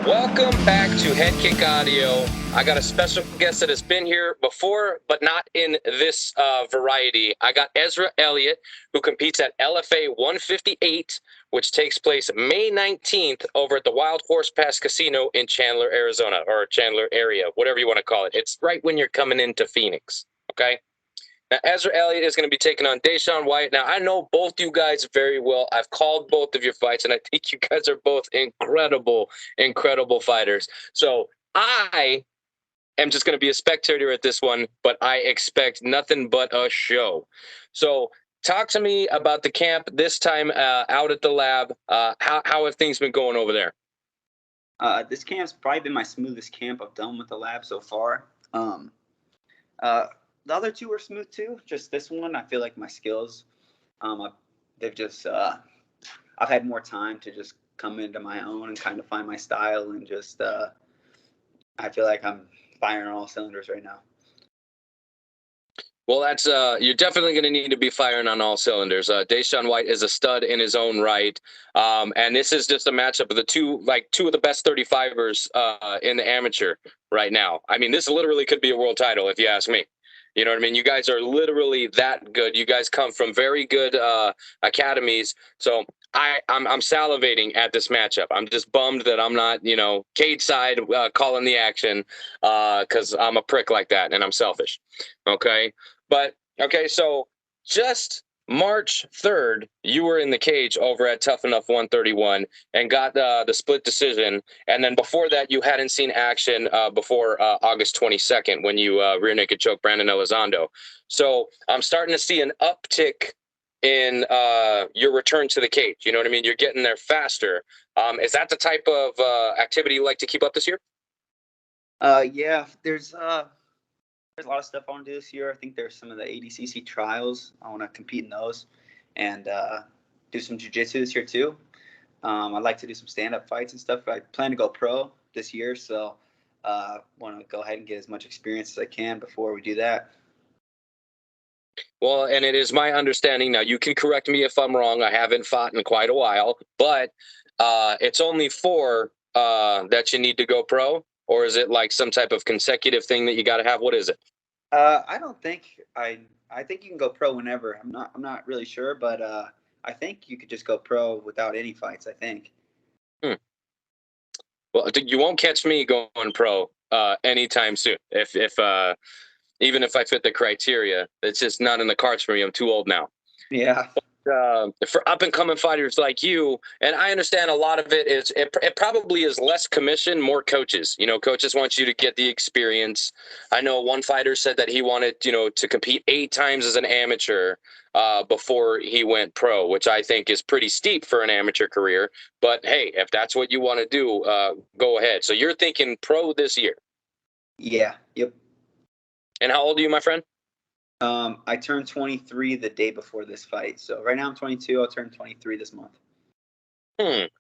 Welcome back to HeadKick Audio. I got a special guest that has been here before, but not in this variety. I got Ezra Elliott, who competes at LFA158's, which takes place May 19th over at the Wild Horse Pass Casino in Chandler, Arizona, or Chandler area, whatever you want to call it. It's right when you're coming into Phoenix, okay? Now, Ezra Elliott is going to be taking on DeShawn White. Now, I know both you guys very well. I've called both of your fights, and I think you guys are both incredible, incredible fighters. So I am just going to be a spectator at this one, but I expect nothing but a show. So talk to me about the camp this time out at the lab. How have things been going over there? This camp's probably been my smoothest camp I've done with the lab so far. The other two were smooth too. Just this one, I feel like my skills, I've had more time to just come into my own and kind of find my style, and just I feel like I'm firing on all cylinders right now. Well, that's you're definitely going to need to be firing on all cylinders. DeShawn White is a stud in his own right, and this is just a matchup of two of the best 35ers in the amateur right now. I mean, this literally could be a world title if you ask me. You know what I mean? You guys are literally that good. You guys come from very good academies, so I'm salivating at this matchup. I'm just bummed that I'm not, cage side calling the action because I'm a prick like that and I'm selfish. Okay. But, okay, so just March 3rd, you were in the cage over at Tough Enough 131 and got the split decision. And then before that, you hadn't seen action before August 22nd when you rear naked choke Brandon Elizondo. So I'm starting to see an uptick in your return to the cage. You know what I mean? You're getting there faster. Is that the type of activity you like to keep up this year? Yeah, there's a lot of stuff I want to do this year. I think there's some of the ADCC trials. I want to compete in those and do some jiu-jitsu this year too. I'd like to do some stand-up fights and stuff. I plan to go pro this year, so want to go ahead and get as much experience as I can before we do that. Well, and it is my understanding, now you can correct me if I'm wrong, I haven't fought in quite a while, but it's only 4 that you need to go pro, or is it like some type of consecutive thing that you got to have? What is it? I don't think I think you can go pro whenever. I'm not really sure, but I think you could just go pro without any fights, I think. Well, you won't catch me going pro anytime soon. If even if I fit the criteria, it's just not in the cards for me. I'm too old now. Yeah. For up and coming fighters like you, and I understand a lot of it is it probably is less commission, more coaches. Coaches want you to get the experience. I know one fighter said that he wanted to compete 8 times as an amateur before he went pro, which I think is pretty steep for an amateur career. But hey, if that's what you want to do, go ahead. So you're thinking pro this year? Yeah. Yep. And how old are you, my friend? I turned 23 the day before this fight. So right now I'm 22. I'll turn 23 this month.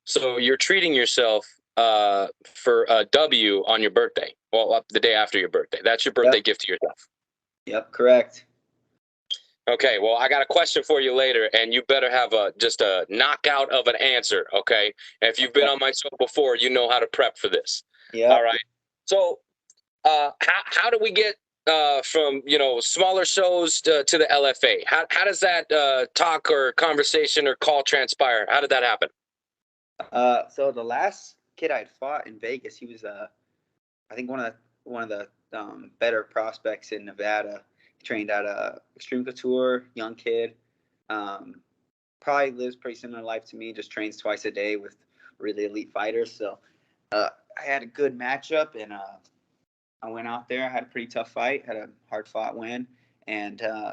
So you're treating yourself for a W on your birthday. Well, the day after your birthday. That's your birthday gift to yourself. Yep, correct. Okay, well, I got a question for you later, and you better have just a knockout of an answer, okay? And if you've been on my show before, you know how to prep for this. Yeah. All right. So how do we get from smaller shows to the LFA? How does that talk or conversation or call transpire? How did that happen? So the last kid I'd fought in Vegas, he was I think one of the better prospects in Nevada. He trained at Extreme Couture, young kid. Probably lives pretty similar life to me, just trains twice a day with really elite fighters. So I had a good matchup, and I went out there. I had a pretty tough fight, had a hard-fought win, and I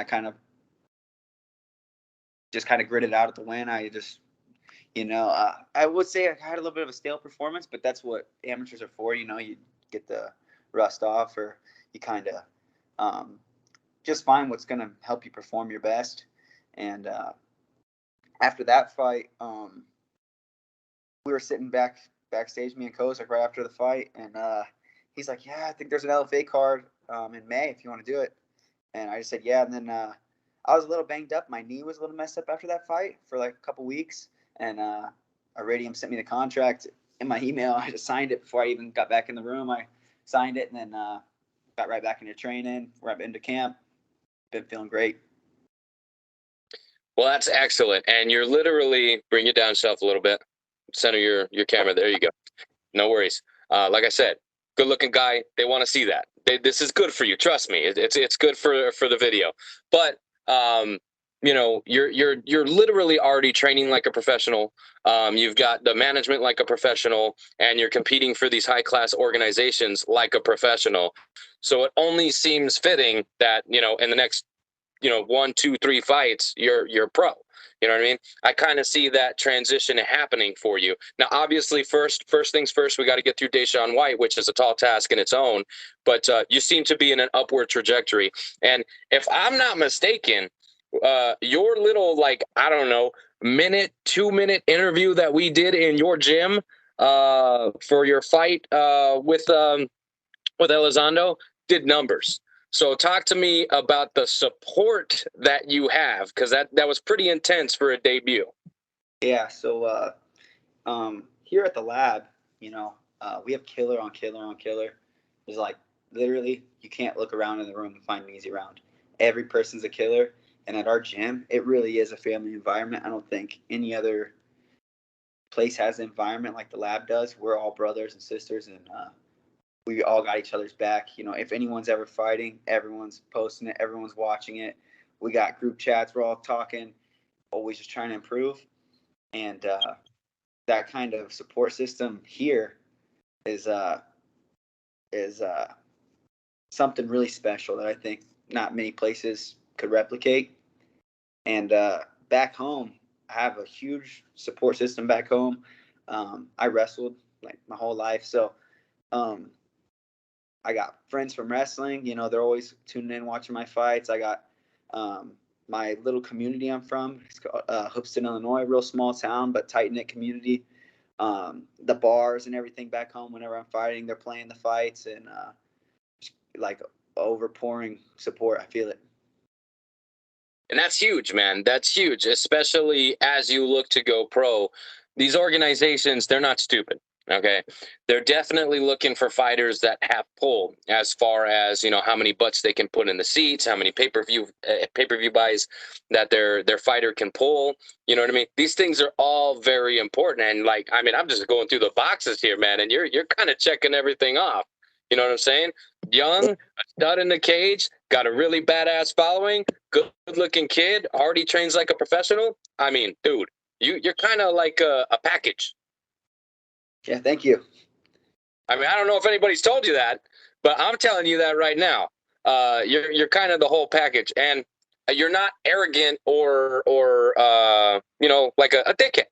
kind of gritted out at the win. I just, I would say I had a little bit of a stale performance, but that's what amateurs are for. You get the rust off, or you kind of just find what's going to help you perform your best. And after that fight, we were sitting backstage, me and Kozak, right after the fight, and he's like, "Yeah, I think there's an LFA card in May if you want to do it." And I just said, "Yeah." And then I was a little banged up. My knee was a little messed up after that fight for like a couple weeks, and Iridium sent me the contract in my email. I just signed it before I even got back in the room. I signed it and then got right back into training, right into camp. Been feeling great. Well, that's excellent. And you're literally, bring it down shelf a little bit. Center your camera. There you go. No worries. Like I said, good looking guy. They want to see that. This is good for you. Trust me. It's good for the video. But you know, you're literally already training like a professional. You've got the management like a professional, and you're competing for these high class organizations like a professional. So it only seems fitting that, you know, in the next, you know, 1, 2, 3 fights, you're pro. You know what I mean? I kind of see that transition happening for you. Now, obviously, first things first, we got to get through DeShawn White, which is a tall task in its own. But you seem to be in an upward trajectory. And if I'm not mistaken, your little, like, I don't know, 2-minute interview that we did in your gym for your fight with Elizondo did numbers. So talk to me about the support that you have, because that was pretty intense for a debut. Yeah, so here at the lab, you know, we have killer on killer on killer. There's like literally you can't look around in the room and find an easy round. Every person's a killer, and at our gym, it really is a family environment. I don't think any other place has an environment like the lab does. We're all brothers and sisters, and we all got each other's back. You know, if anyone's ever fighting, everyone's posting it, everyone's watching it. We got group chats, we're all talking, always just trying to improve. And that kind of support system here is something really special that I think not many places could replicate. And back home, I have a huge support system back home. I wrestled like my whole life, so I got friends from wrestling. You know, they're always tuning in, watching my fights. I got my little community I'm from. It's called Hoopston, Illinois, real small town, but tight-knit community. The bars and everything back home, whenever I'm fighting, they're playing the fights, and like overpouring support. I feel it. And that's huge, man. That's huge, especially as you look to go pro. These organizations, they're not stupid. Okay, they're definitely looking for fighters that have pull, as far as, you know, how many butts they can put in the seats, how many pay-per-view buys that their fighter can pull. You know what I mean? These things are all very important. And like, I mean, I'm just going through the boxes here, man, and you're kind of checking everything off. You know what I'm saying? Young, a stud in the cage, got a really badass following, good-looking kid, already trains like a professional. I mean, dude, you're kind of like a package. Yeah, thank you. I mean, I don't know if anybody's told you that, but I'm telling you that right now. You're kind of the whole package, and you're not arrogant or you know, like a dickhead.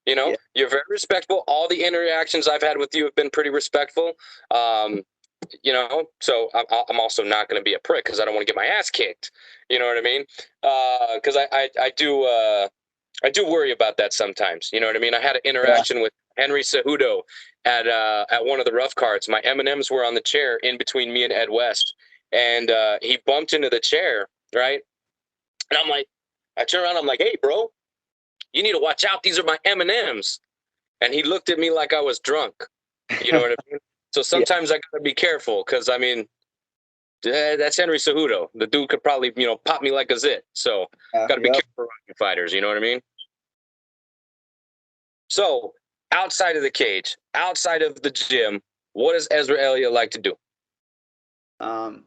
You know, You're very respectful. All the interactions I've had with you have been pretty respectful. You know, so I'm also not going to be a prick because I don't want to get my ass kicked. You know what I mean? Because I do worry about that sometimes. You know what I mean? I had an interaction with Henry Cejudo at one of the rough cards. My M&Ms were on the chair in between me and Ed West, and he bumped into the chair, right? And I'm like, I turn around, I'm like, hey, bro, you need to watch out. These are my M&Ms. And he looked at me like I was drunk. You know what I mean? So sometimes I gotta be careful because, I mean, that's Henry Cejudo. The dude could probably, you know, pop me like a zit. So gotta be careful around fighters. You know what I mean? So outside of the cage, outside of the gym, what does Ezra Elliott like to do? What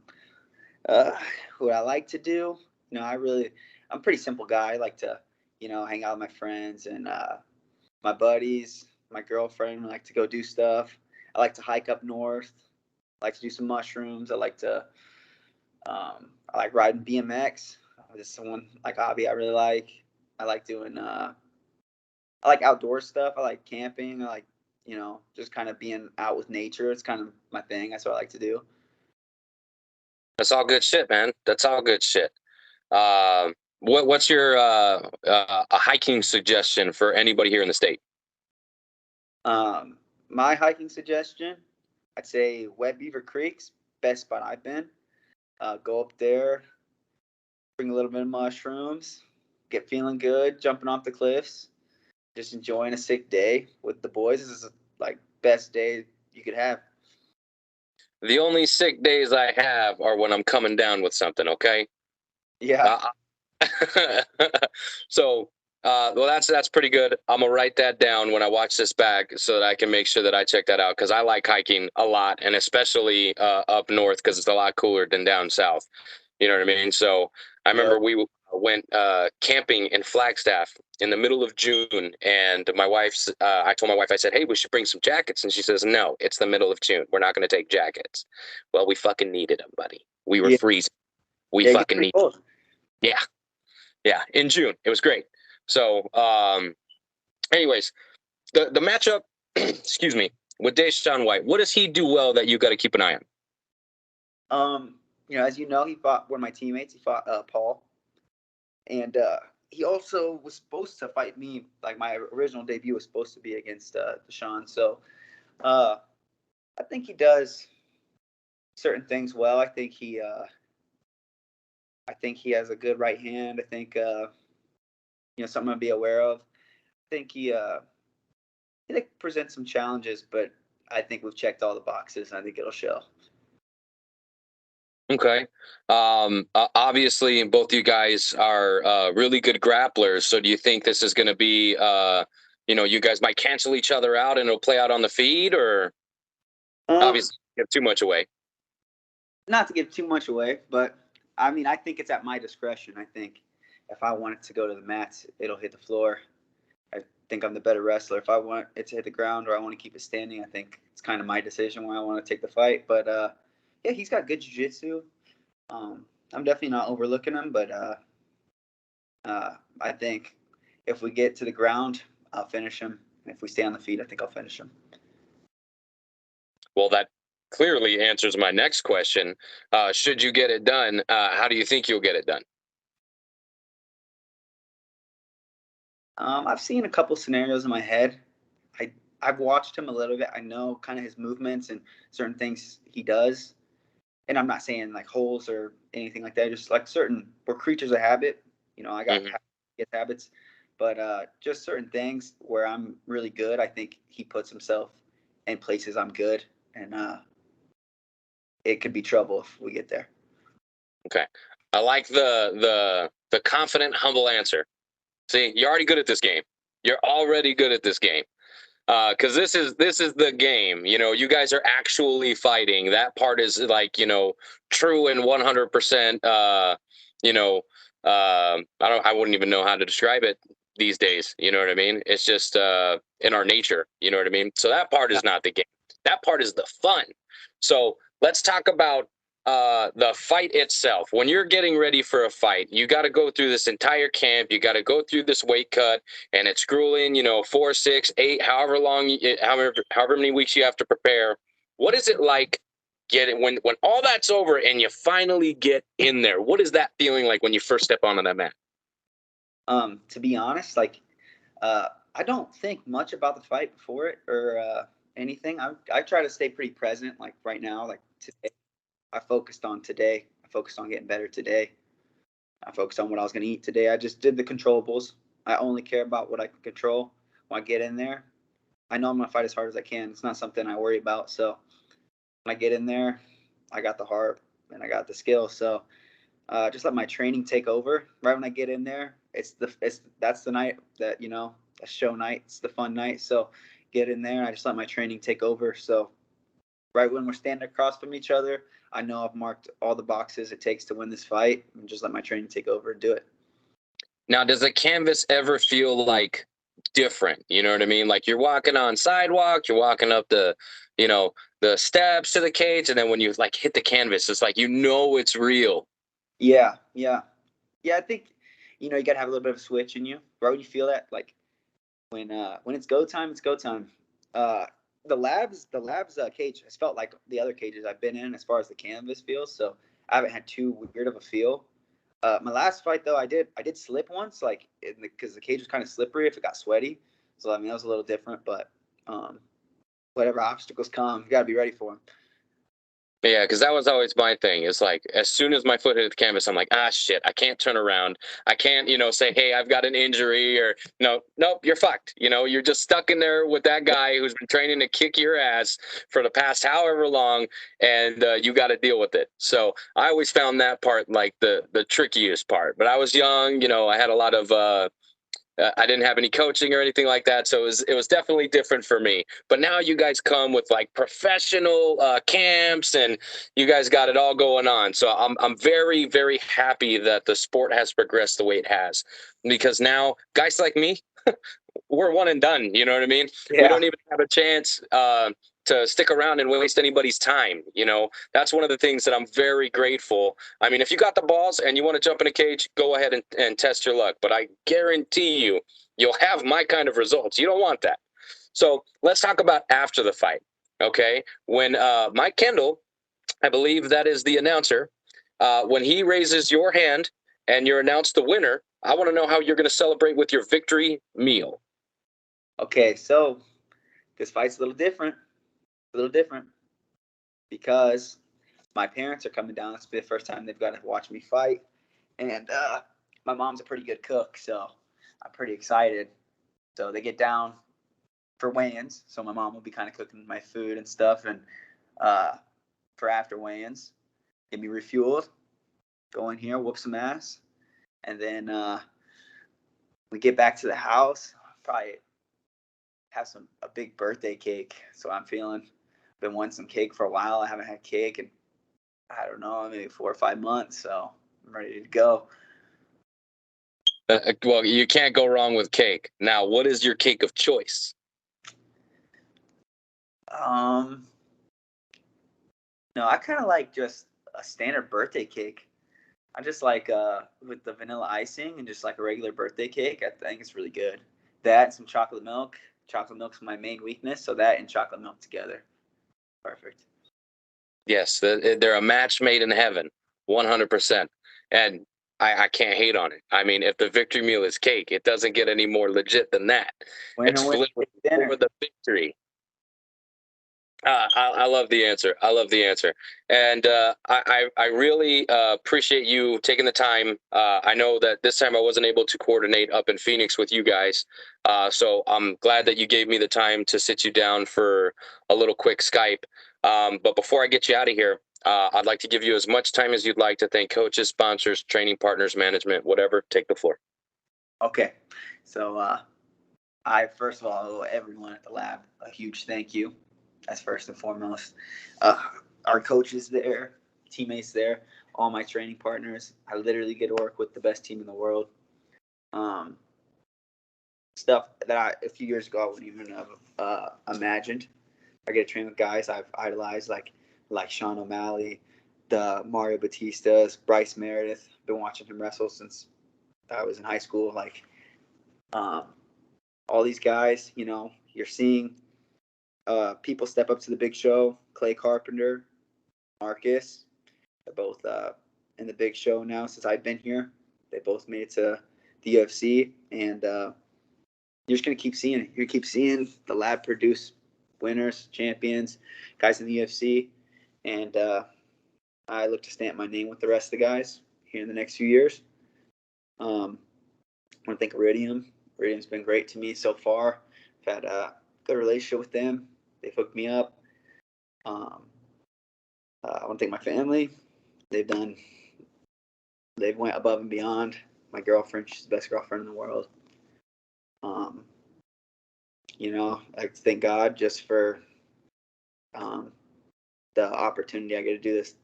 I like to do, you know, I'm a pretty simple guy. I like to, you know, hang out with my friends and my buddies, my girlfriend. I like to go do stuff. I like to hike up north. I like to do some mushrooms. I like riding BMX. This is one like hobby I really like. I like doing I like outdoor stuff. I like camping. I like, you know, just kind of being out with nature. It's kind of my thing. That's what I like to do. That's all good shit, man. That's all good shit. What's your a hiking suggestion for anybody here in the state? My hiking suggestion, I'd say Wet Beaver Creek's best spot I've been. Go up there, bring a little bit of mushrooms, get feeling good, jumping off the cliffs, just enjoying a sick day with the boys. This is like best day you could have. The only sick days I have are when I'm coming down with something. Okay. Yeah. So, well, that's pretty good. I'm gonna write that down when I watch this back so that I can make sure that I check that out because I like hiking a lot, and especially up north because it's a lot cooler than down south. You know what I mean? So I remember Yep. we went camping in Flagstaff in the middle of June, and I told my wife, I said, "Hey, we should bring some jackets," and she says, "No, it's the middle of June. We're not going to take jackets." Well, we fucking needed them, buddy. We were Yeah. freezing. We Yeah. It gets fucking pretty need. cold. Yeah. Yeah, in June. It was great. So, anyways, the matchup, excuse me, with DeShawn White, what does he do well that you got to keep an eye on? As you know, he fought one of my teammates. He fought Paul, and he also was supposed to fight me. Like my original debut was supposed to be against DeShawn. So, I think he does certain things well. I think he has a good right hand. I think something to be aware of. I think he presents some challenges, but I think we've checked all the boxes, and I think it'll show. Okay. Obviously, both you guys are really good grapplers. So, do you think this is going to be, you guys might cancel each other out and it'll play out on the feed, or obviously give too much away? Not to give too much away, but I mean, I think it's at my discretion. I think if I want it to go to the mats, it'll hit the floor. I think I'm the better wrestler. If I want it to hit the ground or I want to keep it standing, I think it's kind of my decision where I want to take the fight. But yeah, he's got good jiu-jitsu. I'm definitely not overlooking him, but I think if we get to the ground, I'll finish him. And if we stay on the feet, I think I'll finish him. Well, that clearly answers my next question. Should you get it done, how do you think you'll get it done? I've seen a couple scenarios in my head. I've watched him a little bit. I know kind of his movements and certain things he does. And I'm not saying like holes or anything like that. Just like we're creatures of habit. I got habits, but just certain things where I'm really good. I think he puts himself in places I'm good, and it could be trouble if we get there. Okay, I like the confident, humble answer. See, you're already good at this game. You're already good at this game. Because this is the game. You guys are actually fighting. That part is like true and 100%. I wouldn't even know how to describe it these days. You know what I mean? It's just in our nature. You know what I mean? So that part is not the game. That part is the fun. So let's talk about the fight itself. When you're getting ready for a fight, you got to go through this entire camp. You got to go through this weight cut, and it's grueling. 4, 6, 8, however many weeks you have to prepare. What is it like getting when all that's over and you finally get in there? What is that feeling like when you first step onto that mat? To be honest, I don't think much about the fight before it or anything. I try to stay pretty present. Like right now, like today, I focused on today. I focused on getting better today. I focused on what I was going to eat today. I just did the controllables. I only care about what I can control. When I get in there, I know I'm going to fight as hard as I can. It's not something I worry about. So when I get in there, I got the heart and I got the skill. So just let my training take over. Right when I get in there, that's the night that a show night. It's the fun night. So get in there. I just let my training take over. So right when we're standing across from each other, I know I've marked all the boxes it takes to win this fight, and just let my training take over and do it. Now, does the canvas ever feel like different? You know what I mean? Like you're walking on sidewalk, you're walking up the steps to the cage, and then when you like hit the canvas, it's like it's real. Yeah. I think you gotta have a little bit of a switch in you, bro. You feel that like when it's go time, it's go time. The labs cage has felt like the other cages I've been in as far as the canvas feels. So I haven't had too weird of a feel. My last fight though, I did slip once, like because the cage was kind of slippery if it got sweaty. So I mean that was a little different, but whatever obstacles come, you gotta be ready for them. Yeah, because that was always my thing. It's like as soon as my foot hit the canvas, I'm like, ah, shit, I can't turn around. I can't, say, hey, I've got an injury, or no, nope, you're fucked. You're just stuck in there with that guy who's been training to kick your ass for the past however long, and you got to deal with it. So I always found that part like the trickiest part. But I was young, I had a lot of I didn't have any coaching or anything like that, so it was definitely different for me. But now you guys come with like professional camps, and you guys got it all going on. So I'm very very happy that the sport has progressed the way it has, because now guys like me, we're one and done. You know what I mean? We Yeah. don't even have a chance to stick around and waste anybody's time. That's one of the things that I'm very grateful. I mean, if you got the balls and you want to jump in a cage, go ahead and test your luck. But I guarantee you'll have my kind of results. You don't want that. So let's talk about after the fight. Okay. When Mike Kendall, I believe that is the announcer, when he raises your hand and you're announced the winner, I want to know how you're going to celebrate with your victory meal. Okay, so this fight's a little different. Because my parents are coming down. It's the first time they've got to watch me fight, and my mom's a pretty good cook, so I'm pretty excited. So they get down for weigh-ins, so my mom will be kind of cooking my food and stuff, and for after weigh-ins, get me refueled, go in here, whoop some ass, and then we get back to the house. Probably have a big birthday cake. So I'm been wanting some cake for a while. I haven't had cake in, I don't know, maybe 4 or 5 months. So I'm ready to go. Well, you can't go wrong with cake. Now, what is your cake of choice? No, I kind of like just a standard birthday cake. I just like with the vanilla icing and just like a regular birthday cake. I think it's really good. That and some chocolate milk. Chocolate milk's my main weakness, so that and chocolate milk together, perfect. Yes, they're a match made in heaven, 100%. And I can't hate on it. I mean, if the victory meal is cake, it doesn't get any more legit than that. It's Winner dinner. for the victory. I love the answer. I love the answer. And I really appreciate you taking the time. I know that this time I wasn't able to coordinate up in Phoenix with you guys. So I'm glad that you gave me the time to sit you down for a little quick Skype. But before I get you out of here, I'd like to give you as much time as you'd like to thank coaches, sponsors, training partners, management, whatever. Take the floor. Okay. So I first of all owe everyone at the lab a huge thank you. That's first and foremost. Our coaches there, teammates there, all my training partners. I literally get to work with the best team in the world. Stuff that a few years ago I wouldn't even have imagined. I get to train with guys I've idolized, like Sean O'Malley, the Mario Batistas, Bryce Meredith. Been watching him wrestle since I was in high school. Like all these guys, you're seeing people step up to the big show. Clay Carpenter, Marcus, they're both in the big show now since I've been here. They both made it to the UFC, and you're just going to keep seeing it. You keep seeing the lab produce winners, champions, guys in the UFC, and I look to stamp my name with the rest of the guys here in the next few years. I want to thank Iridium. Iridium's been great to me so far. I've had a good relationship with them. They've hooked me up. I want to thank my family. They've went above and beyond. My girlfriend, she's the best girlfriend in the world. I thank God just for the opportunity I get to do this.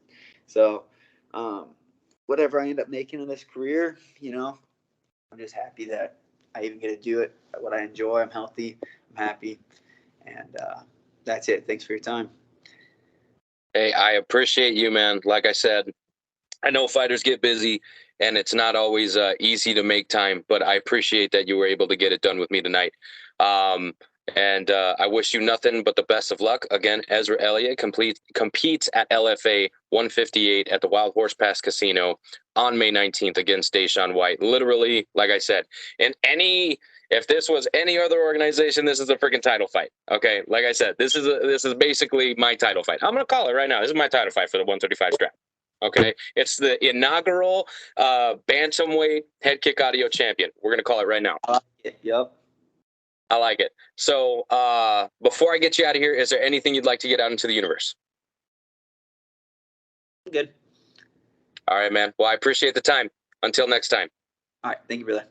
So, whatever I end up making in this career, I'm just happy that I even get to do it. What I enjoy. I'm healthy. I'm happy, and that's it. Thanks for your time. Hey, I appreciate you, man. Like I said, I know fighters get busy and it's not always easy to make time, but I appreciate that you were able to get it done with me tonight. And I wish you nothing but the best of luck. Again, Ezra Elliott competes at LFA 158 at the Wild Horse Pass Casino on May 19th against DeShawn White. Literally, like I said, in any If this was any other organization, this is a freaking title fight. Okay, like I said, this is basically my title fight. I'm gonna call it right now. This is my title fight for the 135 strap. Okay, it's the inaugural Bantamweight head kick audio champion. We're gonna call it right now. I like it. Yep. I like it. So before I get you out of here, is there anything you'd like to get out into the universe? Good. All right, man. Well, I appreciate the time. Until next time. All right. Thank you, brother.